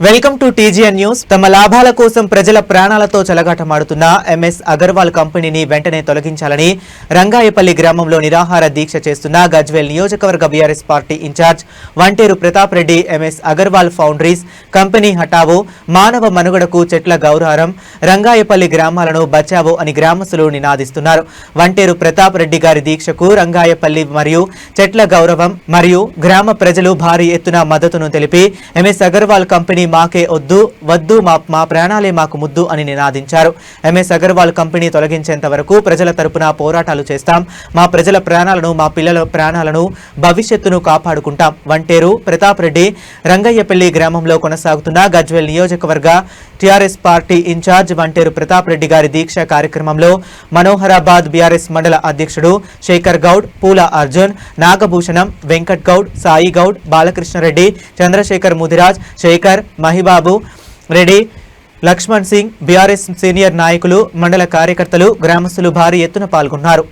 Welcome to TGN news. తమ లాభాల కోసం ప్రజల ప్రాణాలతో చెలగాటమాడుతున్న ఎంఎస్ అగర్వాల్ కంపెనీని వెంటనే తొలగించాలని రంగాయపల్లి గ్రామంలో నిరాహార దీక్ష చేస్తున్న గజ్వేల్ నియోజకవర్గ BRS party incharge Vanteru Pratap Reddy MS Agarwal Foundries company హటావో, మానవ మనుగడకు చెట్ల గౌరవం, రంగాయపల్లి గ్రామాలను బచావో అని గ్రామస్తులు నినాదిస్తున్నారు. వంటేరు ప్రతాప్ రెడ్డి గారి దీక్షకు రంగాయపల్లి మరియు చెట్ల గౌరవం మరియు గ్రామ ప్రజలు భారీ ఎత్తున మద్దతును తెలిపి ఎంఎస్ అగర్వాల్ కంపెనీ మాకే వద్దు మా ప్రాణాలే మాకు ముద్దు అని నినాదించారు. ఎంఎస్ అగర్వాల్ కంపెనీ తొలగించేంత వరకు ప్రజల తరపున పోరాటాలు చేస్తాం. మా ప్రజల ప్రాణాలను, మా పిల్లల ప్రాణాలను, భవిష్యత్తును కాపాడుకుంటాం. వంటేరు ప్రతాప్ రెడ్డి రంగయ్యపల్లి గ్రామంలో కొనసాగుతున్న గజ్వేల్ నియోజకవర్గ TRS party incharge Vanteru Pratap Reddy గారి దీక్ష కార్యక్రమంలో మనోహరాబాద్ బీఆర్ఎస్ మండల అధ్యక్షుడు శేఖర్ గౌడ్, పూల అర్జున్, నాగభూషణం, వెంకట్ గౌడ్, సాయి గౌడ్, బాలకృష్ణరెడ్డి, చంద్రశేఖర్ ముదిరాజ్, శేఖర్, మహిబాబు రెడ్డి, లక్ష్మణ్ సింగ్, బీఆర్ఎస్ సీనియర్ నాయకులు, మండల కార్యకర్తలు, గ్రామస్తులు భారీ ఎత్తున పాల్గొన్నారు.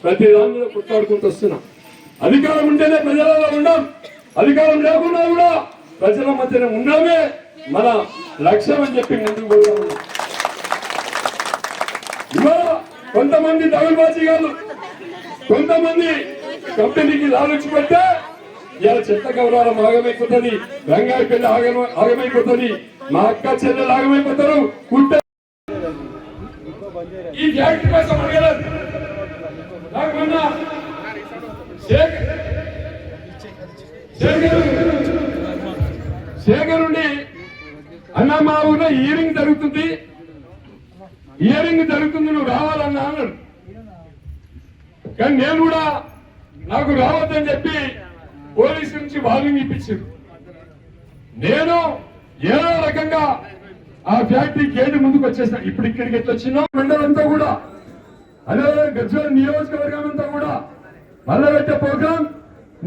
ప్రతి దానిలో కొట్లాడుకుంటూ వస్తున్నాం. అధికారం ఉంటేనే ప్రజలలో ఉండం, అధికారం లేకుండా కూడా ప్రజల మధ్యనే ఉండడమే మన లక్ష్యం అని చెప్పి ముందుకు పోతాము. ఇవాళ కొంతమంది దౌర్బాజీగాళ్ళు, కొంతమంది కంపెనీకి లాలూచి పెడితే ఇలా చెత్త గౌరవం ఆగమైపోతుంది, రంగాయి పెళ్లి ఆగమైపోతుంది, మా అక్క చెల్లెలు ఆగమైపోతారు. ఈ ఫ్యాక్టరీ కోసం అడగలేదు. నాకు మొన్న శేఖర్ నుండి అన్న మా ఊళ్ళో హియరింగ్ జరుగుతుంది, నువ్వు రావాలన్నా అన్నాడు. కానీ నేను కూడా నాకు రావద్దని చెప్పి పోలీసు నుంచి వార్నింగ్ ఇప్పించారు. నేను ఏదో రకంగా ఆ ఫ్యాక్టరీ గేట్ ముందుకు వచ్చేసిన. ఇప్పుడు ఇక్కడికి ఎట్లా వచ్చినా మండలంతా కూడా, అదే గజ్వేల్ నియోజకవర్గం అంతా కూడా మళ్ళా పెట్టే ప్రోగ్రాం.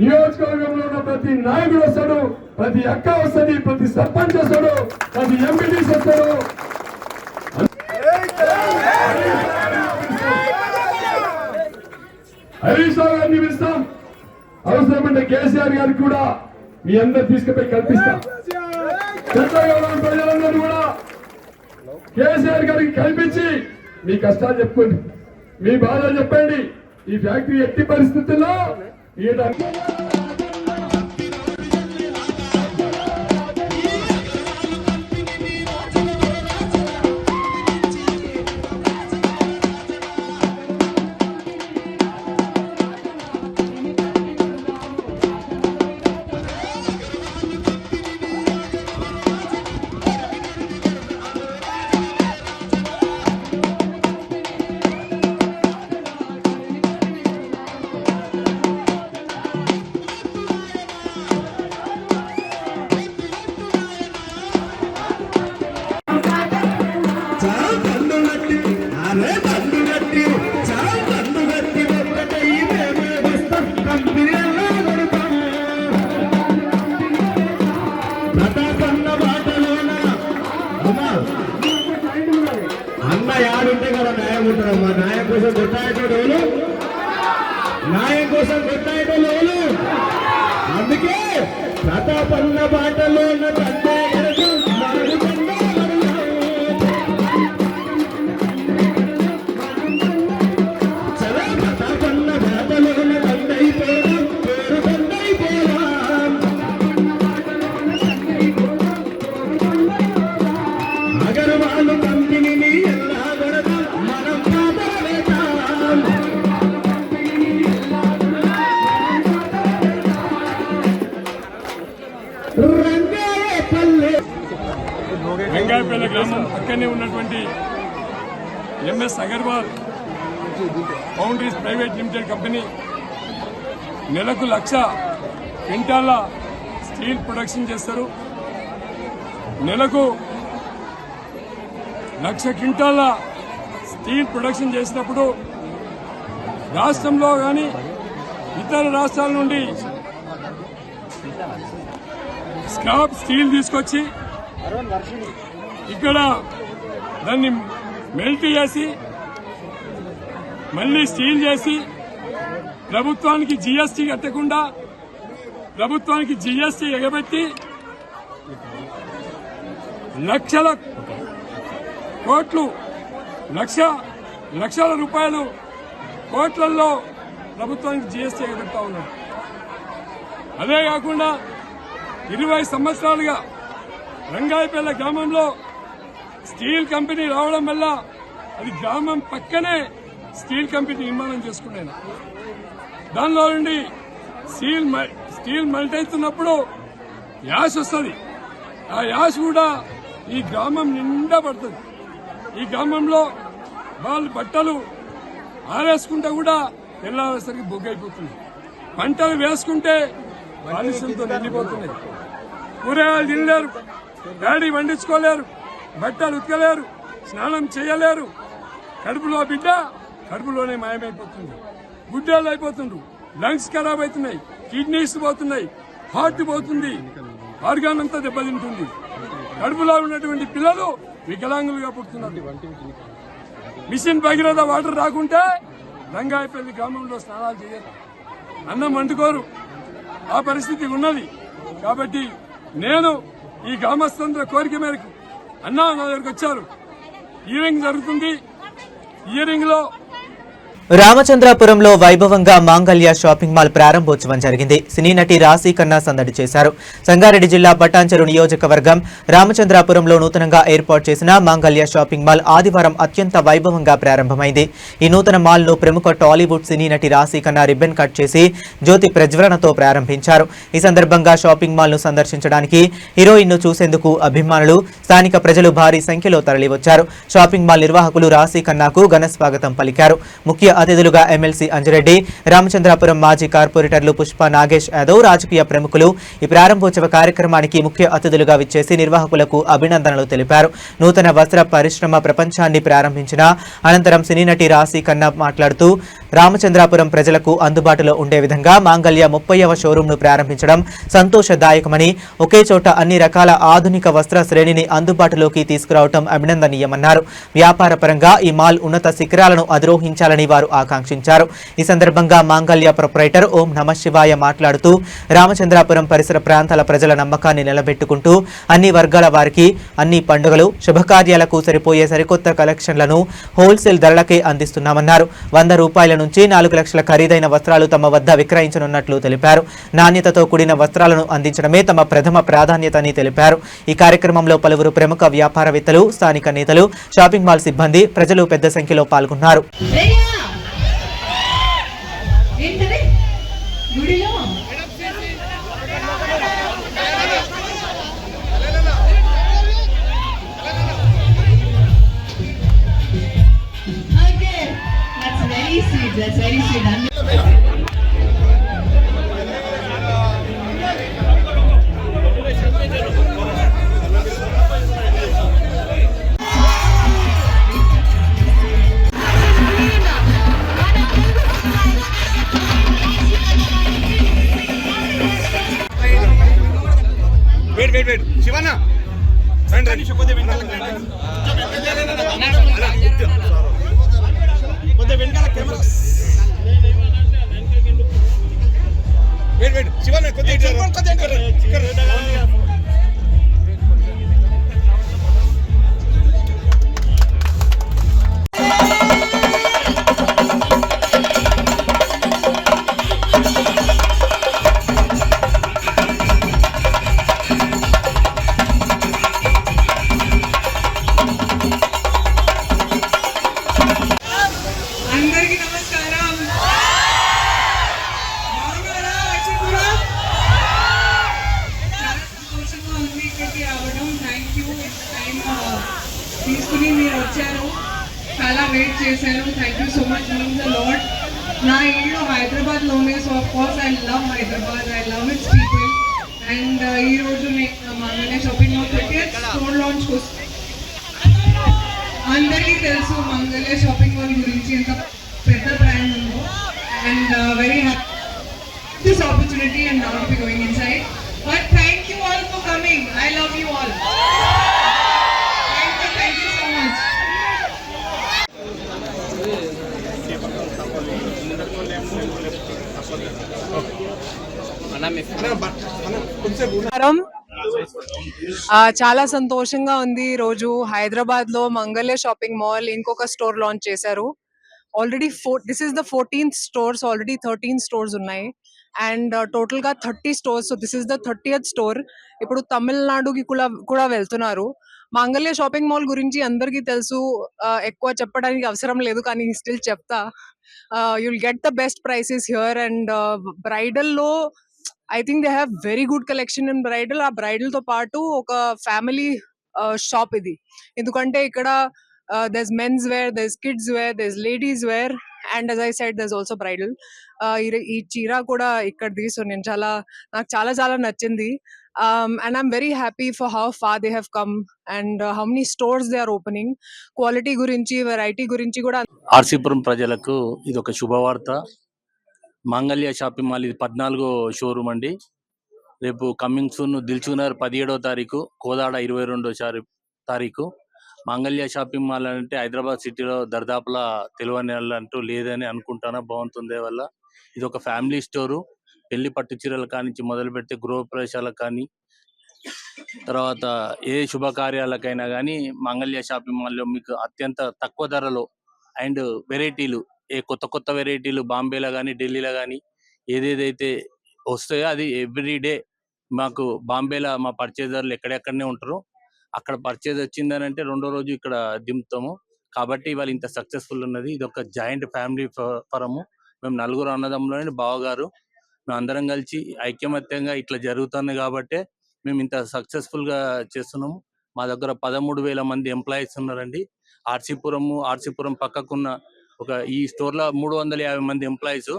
నియోజకవర్గంలో ఉన్న ప్రతి నాయకుడు వస్తాడు, ప్రతి అక్క వస్తుంది, ప్రతి సర్పంచ్ వస్తాడు, ప్రతి ఎంపీటీస్ వస్తాడు. హరీష్ రావు గారిని పిలుస్తాం. అవసరమంటే కేసీఆర్ గారికి కూడా మీ అందరు తీసుకుపోయి కల్పిస్తాం. చంద్రబాబు ప్రజలందరూ కూడా కేసీఆర్ గారికి కల్పించి మీ కష్టాలు చెప్పుకోండి, మీ బాధలు చెప్పండి. ఈ ఫ్యాక్టరీ ఎట్టి పరిస్థితుల్లో చావు దండు గట్టి అరే దండు గట్టి చావు దండు గట్టి ఒక్కటై మేమే వస్తాం కంపెనీలో కొడతాం ప్రతాపన్న బాటలోన అన్న యాడుంటే కదా న్యాయం ఉంటారమ్మా న్యాయం కోసం కొట్టాయేటోళ్ళు న్యాయం కోసం కొట్టాయేటోళ్ళు అందుకే ప్రతాపన్న బాటలోన తండ్రి ప్రతాపన్న బాటలోన తండ్రి పేరు తండ్రి పోరాం అగర్వాళ్ళు కంపెనీని ఎలా కొడతాం మనం కాపాడేతాం రంగాయపల్లి గ్రామం పక్కనే ఉన్నటువంటి MS Agarwal foundries private limited company నెలకు 1,00,000 క్వింటాల స్టీల్ ప్రొడక్షన్ చేస్తారు. నెలకు 1,00,000 క్వింటాల స్టీల్ ప్రొడక్షన్ చేసినప్పుడు రాష్ట్రంలో కానీ ఇతర రాష్ట్రాల నుండి స్క్రాప్ స్టీల్ తీసుకొచ్చి ఇక్కడ దాన్ని మెల్ట్ చేసి మళ్ళీ స్టీల్ చేసి ప్రభుత్వానికి జీఎస్టీ కట్టకుండా ప్రభుత్వానికి జీఎస్టీ ఎగబెట్టి లక్షల కోట్లు లక్షల రూపాయలు కోట్లలో ప్రభుత్వానికి జీఎస్టీ ఎగబెడతా ఉన్నారు. అదే కాకుండా 20 సంవత్సరాలుగా రంగాయపల్లి గ్రామంలో స్టీల్ కంపెనీ రావడం వల్ల అది గ్రామం పక్కనే స్టీల్ కంపెనీ నిర్మాణం చేసుకున్నాను. దానిలో నుండి స్టీల్ మెల్ట్ అవుతున్నప్పుడు యాష్ వస్తుంది. ఆ యాష్ కూడా ఈ గ్రామం నిండా పడుతుంది. ఈ గ్రామంలో వాళ్ళు బట్టలు ఆరేసుకుంటే కూడా తెల్లారేసరికి బొగ్గైపోతుంది. పంటలు వేసుకుంటే కాలుష్యంతో నిండిపోతున్నాయి. కూరగాయలు తినలేరు, డాడీ వండించుకోలేరు, బట్టలు ఉతకలేరు, స్నానం చేయలేరు. కడుపులో బిడ్డ కడుపులోనే మాయమైపోతుంది. గుడ్డలు అయిపోతుండ్రు, లంగ్స్ ఖరాబ్ అవుతున్నాయి, కిడ్నీస్ పోతున్నాయి, హార్ట్ పోతుంది, ఆర్గాన్ అంతా దెబ్బతింటుంది. కడుపులో ఉన్నటువంటి పిల్లలు వికలాంగులుగా పుడుతున్నారు. మిషన్ భగీరథ వాటర్ రాకుంటే రంగాయపల్లి గ్రామంలో స్నానాలు చేయరు, అన్నం వండుకోరు. ఆ పరిస్థితి ఉన్నది. కాబట్టి నేను ఈ గ్రామస్తులందరి కోరిక మేరకు అన్నా నా దగ్గరకు వచ్చారు. హియరింగ్ జరుగుతుంది. హియరింగ్ లో రామచంద్రాపురంలో వైభవంగా మాంగళ్య షాపింగ్ మాల్ ప్రారంభోత్సవం జరిగింది. సినీ నటి రాశి ఖన్నా సందడి చేశారు. సంగారెడ్డి జిల్లా పటాన్చెరు నియోజకవర్గం రామచంద్రాపురంలో నూతనంగా ఏర్పాటు చేసిన మాంగళ్య షాపింగ్ మాల్ ఆదివారం అత్యంత వైభవంగా ప్రారంభమైంది. ఈ నూతన మాల్ ను ప్రముఖ టాలీవుడ్ సినీ నటి రాశి ఖన్నా రిబ్బన్ కట్ చేసి జ్యోతి ప్రజ్వలనతో ప్రారంభించారు. ఈ సందర్భంగా షాపింగ్ మాల్ ను సందర్శించడానికి హీరోయిన్ ను చూసేందుకు అభిమానులు, స్థానిక ప్రజలు భారీ సంఖ్యలో తరలివచ్చారు. షాపింగ్ మాల్ నిర్వాహకులు రాశి ఖన్నాకు ఘన స్వాగతం పలికారు. ముఖ్య అతిథులుగా ఎమ్మెల్సీ అంజిరెడ్డి, రామచంద్రాపురం మాజీ కార్పొరేటర్లు పుష్ప నాగేష్ యాదవ్, రాజకీయ ప్రముఖులు ఈ ప్రారంభోత్సవ కార్యక్రమానికి ముఖ్య అతిథులుగా విచ్చేసి నిర్వాహకులకు అభినందనలు తెలిపారు. నూతన వస్త్ర పరిశ్రమ ప్రపంచాన్ని ప్రారంభించిన అనంతరం సినీ నటి రాశి ఖన్నా మాట్లాడుతూ రామచంద్రాపురం ప్రజలకు అందుబాటులో ఉండే విధంగా మాంగళ్య 30వ షోరూంను ప్రారంభించడం సంతోషదాయకమని, ఒకే చోట అన్ని రకాల ఆధునిక వస్త్ర శ్రేణిని అందుబాటులోకి తీసుకురావడం అభినందనీయమన్నారు. వ్యాపార పరంగా ఈ మాల్ ఉన్నత శిఖరాలను అధిరోహించాలని వారు ఆకాంక్షించారు. ఈ సందర్భంగా మాంగళ్య ప్రొపరైటర్ ఓం నమశివాయ మాట్లాడుతూ రామచంద్రాపురం పరిసర ప్రాంతాల ప్రజల నమ్మకాన్ని నిలబెట్టుకుంటూ అన్ని వర్గాల వారికి అన్ని పండుగలు, శుభకార్యాలకు సరిపోయే సరికొత్త కలెక్షన్లను హోల్సేల్ ధరలకే అందిస్తున్నామన్నారు. 100 రూపాయల నుంచి 4 లక్షల ఖరీదైన వస్త్రాలు తమ వద్ద విక్రయించనున్నట్లు తెలిపారు. నాణ్యతతో కూడిన వస్త్రాలను అందించడమే తమ ప్రథమ ప్రాధాన్యతని తెలిపారు. ఈ కార్యక్రమంలో పలువురు ప్రముఖ వ్యాపారవేత్తలు, స్థానిక నేతలు, షాపింగ్ మాల్ సిబ్బంది, ప్రజలు పెద్ద సంఖ్యలో పాల్గొన్నారు. That's very sweet. అందరికీ నమస్కారం. బాగున్నారా? అక్షయపురం చాలా సంతోషంగా ఉంది ఇక్కడికి రావడం. Thank you. టైం తీసుకుని మీరు వచ్చారు, చాలా వెయిట్ చేశారు. Thank you so much. Means a lot. నా ఇల్లు హైదరాబాద్లోనే, so of course I love Hyderabad, I love it's people. And ఈ రోజు నేను మంగళ shopping mall 30th store launch కోసం అందరికీ తెలుసు మంగళ షాపింగ్ మాల్ గురించి ఎంత పెద్ద బ్రాండ్ ఉందో. And very happy this opportunity and not be going inside. But thank you all for coming. I love you all. Thank you so much. చాలా సంతోషంగా ఉంది. రోజు హైదరాబాద్ లో మంగళ్య షాపింగ్ మాల్ ఇంకొక స్టోర్ లాంచ్ చేశారు. Already this is the 14th stores. Already 13 stores ఉన్నాయి and total గా 30 stores. So this is the 30th store. ఇప్పుడు తమిళనాడుకి కూడా వెళ్తున్నారు. మంగళ్య షాపింగ్ మాల్ గురించి అందరికీ తెలుసు, ఎక్కువ చెప్పడానికి అవసరం లేదు, కానీ స్టిల్ చెప్తా. You'll get the best prices here. And bridal లో I think they have very good collection in bridal. ఆ bridal తో పాటు ఒక ఫ్యామిలీ షాప్ ఇది. ఎందుకంటే ఇక్కడ there's men's wear, there's kids wear, there's ladies wear, and as I said there's also bridal. ఈ చీర కూడా ఇక్కడది. సో నేను నాకు చాలా నచ్చింది. And I'm very happy for how far they have come and how many stores they are opening. Quality గురించి, variety గురించి కూడా. ఆర్సీపురం ప్రజలకు ఇది ఒక శుభవార్త. మంగళ్య షాపింగ్ మాల్ ఇది 14వ షోరూమ్ అండి. రేపు కమింగ్ సూన్ దిల్చుకున్నారు 17వ తారీఖు, కోదాడ 22వ తారీఖు. మంగళ్య షాపింగ్ మాల్ అంటే హైదరాబాద్ సిటీలో దర్దాపులా తెలియని అంటూ లేదని అనుకుంటానా. బాగుంటుంది వల్ల ఇది ఒక ఫ్యామిలీ స్టోరు. పెళ్లి పట్టు చీరలు కానించి మొదలు పెడితే గృహప్రవేశాలకు కానీ, తర్వాత ఏ శుభకార్యాలకైనా కానీ మంగళ్య షాపింగ్ మాల్లో మీకు అత్యంత తక్కువ ధరలో అండ్ వెరైటీలు, కొత్త వెరైటీలు బాంబేలో కానీ ఢిల్లీలో కానీ ఏదేదైతే వస్తాయో అది ఎవ్రీడే. మాకు బాంబేలో మా పర్చేజర్లు ఎక్కడెక్కడనే ఉంటారు. అక్కడ పర్చేజ్ వచ్చిందని అంటే రెండో రోజు ఇక్కడ దింపుతాము. కాబట్టి ఇవాళ ఇంత సక్సెస్ఫుల్ ఉన్నది. ఇది ఒక జాయింట్ ఫ్యామిలీ ఫరము. మేము 4 అన్నదమ్ములని బావగారు మేము అందరం కలిసి ఐక్యమత్యంగా ఇట్లా జరుగుతుంది కాబట్టి మేము ఇంత సక్సెస్ఫుల్ గా చేస్తున్నాము. మా దగ్గర 13,000 మంది ఎంప్లాయీస్ ఉన్నారండి. ఆర్సీపురం పక్కకున్న ఒక ఈ స్టోర్ లో 350 మంది ఎంప్లాయీస్.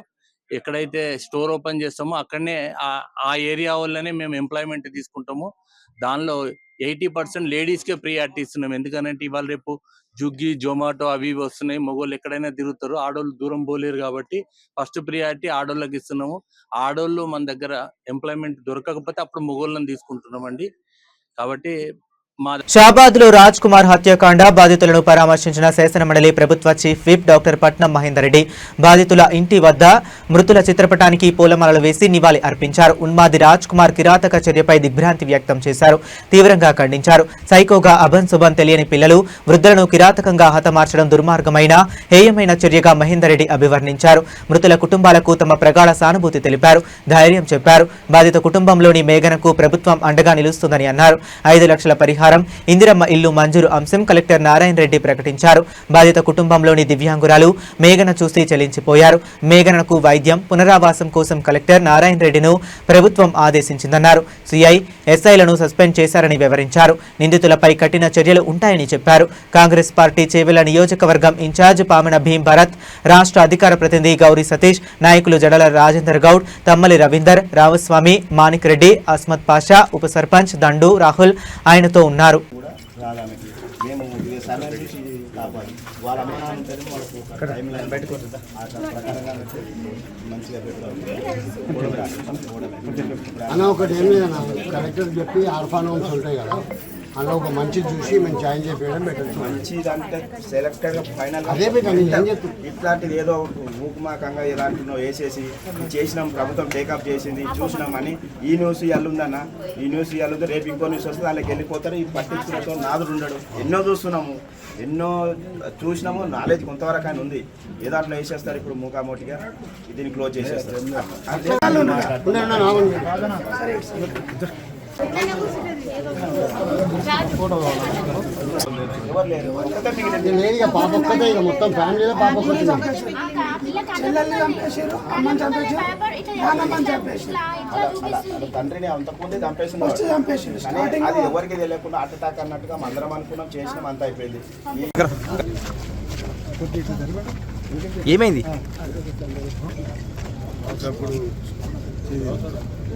ఎక్కడైతే స్టోర్ ఓపెన్ చేస్తామో అక్కడనే ఆ ఏరియా వల్లనే మేము ఎంప్లాయ్మెంట్ తీసుకుంటాము. దానిలో 80% లేడీస్ కే ప్రియారిటీ ఇస్తున్నాం. ఎందుకంటే ఇవాళ రేపు జుగ్గి, జొమాటో అవి వస్తున్నాయి. మగవాళ్ళు ఎక్కడైనా తిరుగుతారు, ఆడోళ్ళు దూరం పోలేరు. కాబట్టి ఫస్ట్ ప్రియారిటీ ఆడోళ్ళకి ఇస్తున్నాము. ఆడోళ్ళు మన దగ్గర ఎంప్లాయ్మెంట్ దొరకకపోతే అప్పుడు మగవాళ్ళని తీసుకుంటున్నామండి. కాబట్టి షాబాద్ లో రాజ్ కుమార్ హత్యాకాండ బాధితులను పరామర్శించిన శాసనమండలి ప్రభుత్వ చీఫ్ విప్ డాక్టర్ పట్నం మహేందర్ రెడ్డి బాధితుల ఇంటి వద్ద మృతుల చిత్రపటానికి పూలమాలలు వేసి నివాళి అర్పించారు. ఉన్మాది రాజ్ కుమార్ కిరాతక చర్యపై దిగ్భ్రాంతి వ్యక్తం చేశారు. తీవ్రంగా ఖండించారు. సైకోగా అభంశుభం తెలియని పిల్లలు, వృద్ధులను కిరాతకంగా హతమార్చడం దుర్మార్గమైన, హేయమైన చర్యగా మహేందర్ రెడ్డి అభివర్ణించారు. మృతుల కుటుంబాలకు తమ ప్రగాఢ సానుభూతి తెలిపారు. ధైర్యం చెప్పారు. బాధిత కుటుంబంలోని మేఘనకు ప్రభుత్వం అండగా నిలుస్తుందని అన్నారు. 5 లక్షల పరిహారం, ఇందిరమ్మ ఇల్లు మంజూరు అంశం కలెక్టర్ నారాయణ రెడ్డి ప్రకటించారు. బాధిత కుటుంబంలోని దివ్యాంగురాలు మేఘన చూసి చెలించిపోయారు. మేఘనకు వైద్యం, పునరావాసం కోసం కలెక్టర్ నారాయణ రెడ్డిను ప్రభుత్వం ఆదేశించిందన్నారు. సిఐ, ఎస్ఐలను సస్పెండ్ చేశారని వివరించారు. నిందితులపై కఠిన చర్యలు ఉంటాయని చెప్పారు. కాంగ్రెస్ పార్టీ చేవెళ్ల నియోజకవర్గం ఇన్ఛార్జ్ పామన భీం భరత్, రాష్ట్ర అధికార ప్రతినిధి గౌరీ సతీష్, నాయకులు జడల రాజేందర్ గౌడ్, తమ్మలి రవీందర్, రామస్వామి, మాణిక్ రెడ్డి, అస్మత్ పాషా, ఉప సర్పంచ్ దండు రాహుల్ ఆయనతో ఉన్నారు. అన్న ఒకటి ఏం లేదన్నా, కలెక్టర్ చెప్పి ఆర్ఫాన్ హోమ్స్ ఉంటాయి కదా, అందులో ఒక మంచి చూసి మేము జాయిన్ చేయడం బెటర్. మంచిదంటే సెలెక్టెడ్ ఫైనల్ అదే బెటర్. నేను ఏం చెప్తున్నా, ఇట్లాంటిది ఏదో ఊకమాకంగా ఇలాంటినో వేసేసి చేసినాం, ప్రభుత్వం టేకప్ చేసింది చూసినామని ఈ న్యూస్ ఇవ్వాలుందన్న, ఈ న్యూస్ ఇవ్వాలుంది, రేపు ఇంకో న్యూస్ వస్తుంది వాళ్ళకి వెళ్ళిపోతారు. ఈ పట్టించుకున్నతో నాదుడు ఉండడు. ఎన్నో చూస్తున్నాము, ఎన్నో చూసినాము, నాలెడ్జ్ కొంతవరకు ఆయన ఉంది. ఏదో అట్లా వేసేస్తారు. ఇప్పుడు మూకామోటిగా దీన్ని క్లోజ్ చేసేస్తారు. ఎవరు లేరు, ఒక్కతే మిగిలింది. లేదు ఇక పాప ఒక్కతే, ఇక మొత్తం ఫ్యామిలీలో పాప ఒక్కతే. తండ్రిని అంతకుముందే చంపేసింది. కానీ అది ఎవరికి తెలియకుండా అటాక్ అన్నట్టుగా అందరం అనుకున్నాం, చేసినాం, అంత అయిపోయింది. ఏమైంది? అప్పుడు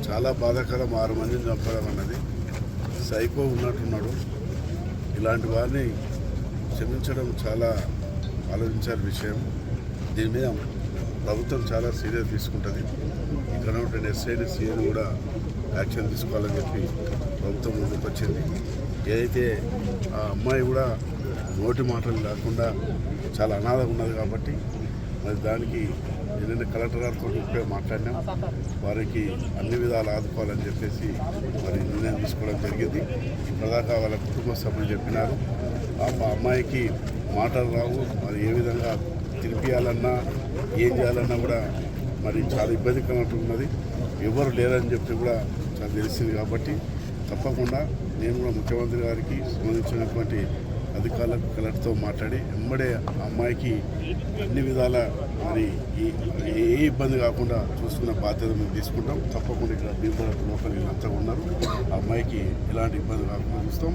చాలా బాధాకరం. 6 మందిని చంపడం అన్నది సైకో ఉన్నట్టున్నాడు. ఇలాంటి వారిని క్షమించడం చాలా ఆలోచించాల్సిన విషయం. దీని మీద ప్రభుత్వం చాలా సీరియస్ తీసుకుంటుంది. ఇక్కడ ఉన్న ఎస్ఐని సీఎని కూడా యాక్షన్ తీసుకోవాలని చెప్పి ప్రభుత్వం ముందుకు వచ్చింది. ఏదైతే ఆ అమ్మాయి కూడా నోటి మాటలు లేకుండా చాలా అనాథగా ఉన్నది కాబట్టి మరి దానికి నిన్న కలెక్టర్ గారితో ఇప్పుడే మాట్లాడినాం. వారికి అన్ని విధాలు ఆదుకోవాలని చెప్పేసి మరి నిర్ణయం తీసుకోవడం జరిగింది. ఇప్పటిదాకా వాళ్ళ కుటుంబ సభ్యులు చెప్పినారు ఆ అమ్మాయికి మాటలు రావు, మరి ఏ విధంగా తినిపించాలన్నా ఏం చేయాలన్నా కూడా మరి చాలా ఇబ్బందికరంగా ఉన్నది. ఎవరు లేరని చెప్పి కూడా చాలా తెలిసింది. కాబట్టి తప్పకుండా నేను కూడా ముఖ్యమంత్రి గారికి సంబంధించినటువంటి అధికారులకు కలెక్టర్తో మాట్లాడి వెంబడే అమ్మాయికి అన్ని విధాల మరి ఏ ఇబ్బంది కాకుండా చూసుకున్న బాధ్యత మేము తీసుకుంటాం. తప్పకుండా ఇక్కడ భీమవరం లోపలికి అంతా ఉన్నారు. ఆ అమ్మాయికి ఎలాంటి ఇబ్బంది కాకుండా చూస్తాం.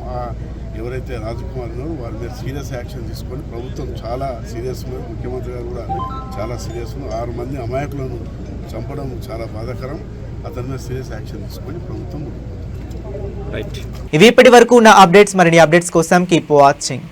ఎవరైతే రాజకుమార్ ఉన్నారో వారి మీద సీరియస్ యాక్షన్ తీసుకొని ప్రభుత్వం చాలా సీరియస్ ఉన్నారు. ముఖ్యమంత్రి గారు కూడా చాలా సీరియస్ ఉన్నారు. 6 మంది అమాయకులను చంపడం చాలా బాధాకరం. అతని మీద సీరియస్ యాక్షన్ తీసుకొని ప్రభుత్వం ఇవి ఇప్పటి వరకు ఉన్న అప్డేట్స్. మరిన్ని అప్డేట్స్ కోసం కీప్ వాచింగ్.